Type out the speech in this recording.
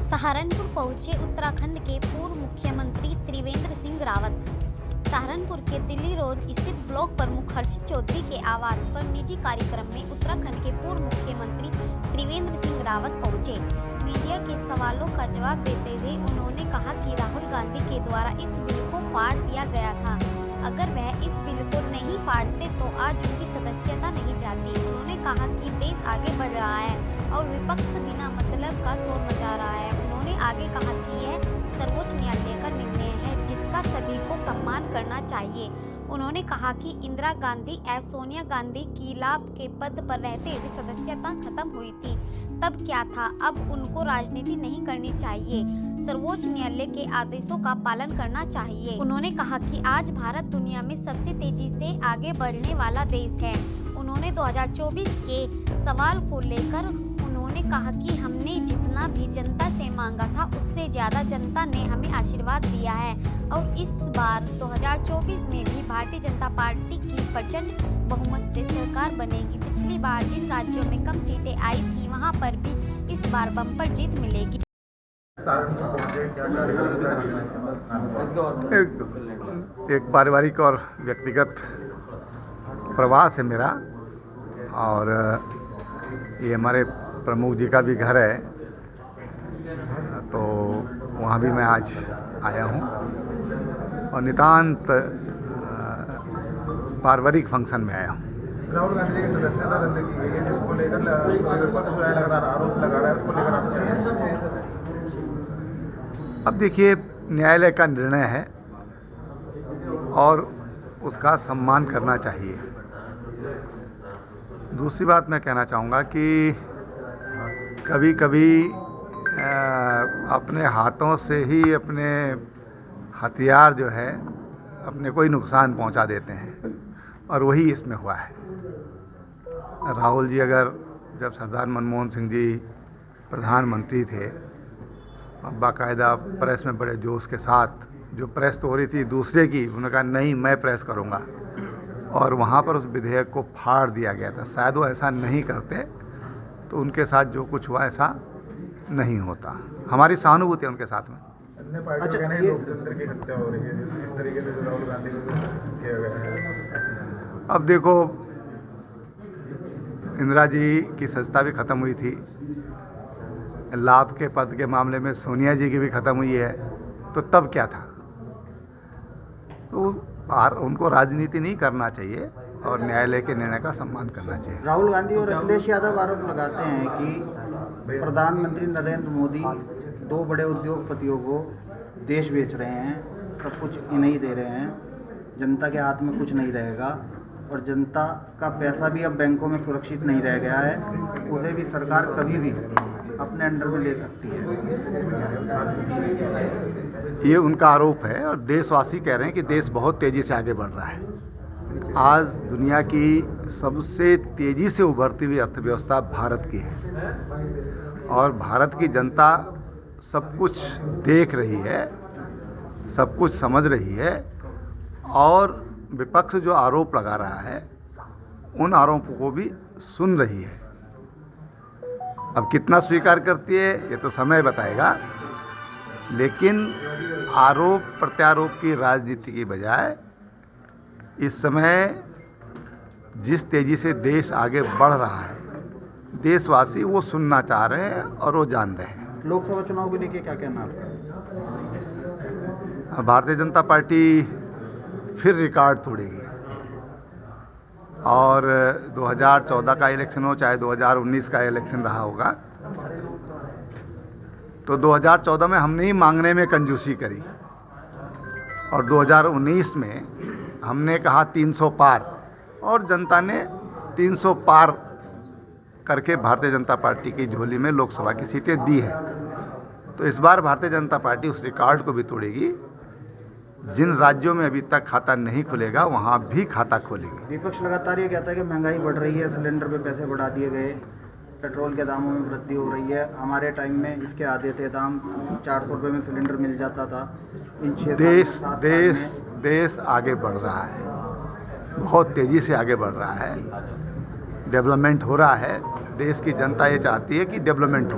सहारनपुर पहुंचे उत्तराखंड के पूर्व मुख्यमंत्री त्रिवेंद्र सिंह रावत। सहारनपुर के दिल्ली रोड स्थित ब्लॉक प्रमुख हर्षित चौधरी के आवास पर निजी कार्यक्रम में उत्तराखंड के पूर्व मुख्यमंत्री त्रिवेंद्र सिंह रावत पहुंचे। मीडिया के सवालों का जवाब देते हुए उन्होंने कहा कि राहुल गांधी के द्वारा इस बिल को फाड़ दिया गया था। अगर वह इस बिल को नहीं फाड़ते तो आज उनकी सदस्यता नहीं जाती। उन्होंने कहा कि देश आगे बढ़ रहा है और विपक्ष बिना मतलब का शोर मचा रहा है। उन्होंने आगे कहा कि यह सर्वोच्च न्यायालय का निर्णय है जिसका सभी को सम्मान करना चाहिए। उन्होंने कहा कि इंदिरा गांधी एवं सोनिया गांधी की लाभ के पद पर रहते हुए सदस्यता खत्म हुई थी, तब क्या था, अब उनको राजनीति नहीं करनी चाहिए, सर्वोच्च न्यायालय के आदेशों का पालन करना चाहिए। उन्होंने कहा कि आज भारत दुनिया में सबसे तेजी से आगे बढ़ने वाला देश है। उन्होंने 2024 के सवाल को लेकर उन्होंने कहा कि हमने जितना भी जनता से मांगा था उससे ज़्यादा जनता ने हमें आशीर्वाद दिया है और इस बार 2024 में भी भारतीय जनता पार्टी की प्रचंड बहुमत से सरकार बनेगी। पिछली बार जिन राज्यों में कम सीटें आई थी वहां पर भी इस बार बम्पर जीत मिलेगी। एक पारिवारिक और व्यक्तिगत प्रवास है मेरा, और ये हमारे प्रमुख जी का भी घर है, तो वहाँ भी मैं आज आया हूँ और नितांत पारिवारिक फंक्शन में आया हूँ। राहुल गांधी जी की सदस्यता रद्द की गई है, जिसको लेकर विपक्ष जो है लगातार आरोप लगा रहा है, उसको लेकर आप अब देखिए, न्यायालय का निर्णय है और उसका सम्मान करना चाहिए। दूसरी बात मैं कहना चाहूँगा कि कभी कभी अपने हाथों से ही अपने हथियार जो है अपने को ही नुकसान पहुंचा देते हैं, और वही इसमें हुआ है। राहुल जी अगर जब सरदार मनमोहन सिंह जी प्रधानमंत्री थे, बाकायदा प्रेस में बड़े जोश के साथ, जो प्रेस तो हो रही थी दूसरे की, उन्होंने कहा नहीं मैं प्रेस करूंगा, और वहाँ पर उस विधेयक को फाड़ दिया गया था। शायद वो ऐसा नहीं करते तो उनके साथ जो कुछ हुआ ऐसा नहीं होता। हमारी सहानुभूति है उनके साथ में। अन्य पार्टियों का नहीं, लोकतंत्र की हत्या हो रही है इस तरीके से जो राहुल गांधी को किया गया है। अब देखो, इंदिरा जी की सत्ता भी ख़त्म हुई थी, लाभ के पद के मामले में सोनिया जी की भी ख़त्म हुई है, तो तब क्या था? तो उनको राजनीति नहीं करना चाहिए और न्यायालय के निर्णय का सम्मान करना चाहिए। राहुल गांधी और अखिलेश यादव आरोप लगाते हैं कि प्रधानमंत्री नरेंद्र मोदी दो बड़े उद्योगपतियों को देश बेच रहे हैं, सब कुछ इन्हें ही दे रहे हैं, जनता के हाथ में कुछ नहीं रहेगा और जनता का पैसा भी अब बैंकों में सुरक्षित नहीं रह गया है, उसे भी सरकार कभी भी अपने अंडर में ले सकती है। ये उनका आरोप है और देशवासी कह रहे हैं कि देश बहुत तेज़ी से आगे बढ़ रहा है। आज दुनिया की सबसे तेज़ी से उभरती हुई अर्थव्यवस्था भारत की है और भारत की जनता सब कुछ देख रही है, सब कुछ समझ रही है, और विपक्ष जो आरोप लगा रहा है उन आरोपों को भी सुन रही है। अब कितना स्वीकार करती है ये तो समय बताएगा, लेकिन आरोप प्रत्यारोप की राजनीति की बजाय इस समय जिस तेज़ी से देश आगे बढ़ रहा है, देशवासी वो सुनना चाह रहे हैं और वो जान रहे हैं। लोकसभा चुनाव को लेकर क्या कहना है? भारतीय जनता पार्टी फिर रिकॉर्ड तोड़ेगी और 2014 का इलेक्शन हो चाहे 2019 का इलेक्शन रहा होगा, तो 2014 में हमने ही मांगने में कंजूसी करी और 2019 में हमने कहा 300 पार, और जनता ने 300 पार करके भारतीय जनता पार्टी की झोली में लोकसभा की सीटें दी हैं। तो इस बार भारतीय जनता पार्टी उस रिकॉर्ड को भी तोड़ेगी। जिन राज्यों में अभी तक खाता नहीं खुलेगा वहाँ भी खाता खोलेगी। विपक्ष लगातार ये कहता है कि महंगाई बढ़ रही है, सिलेंडर पे पैसे बढ़ा दिए गए, पेट्रोल के दामों में वृद्धि हो रही है। हमारे टाइम में इसके आधे थे दाम, 400 रुपये में सिलेंडर मिल जाता था। इन 6 देश आगे बढ़ रहा है, बहुत तेज़ी से आगे बढ़ रहा है, डेवलपमेंट हो रहा है। देश की जनता ये चाहती है कि डेवलपमेंट हो।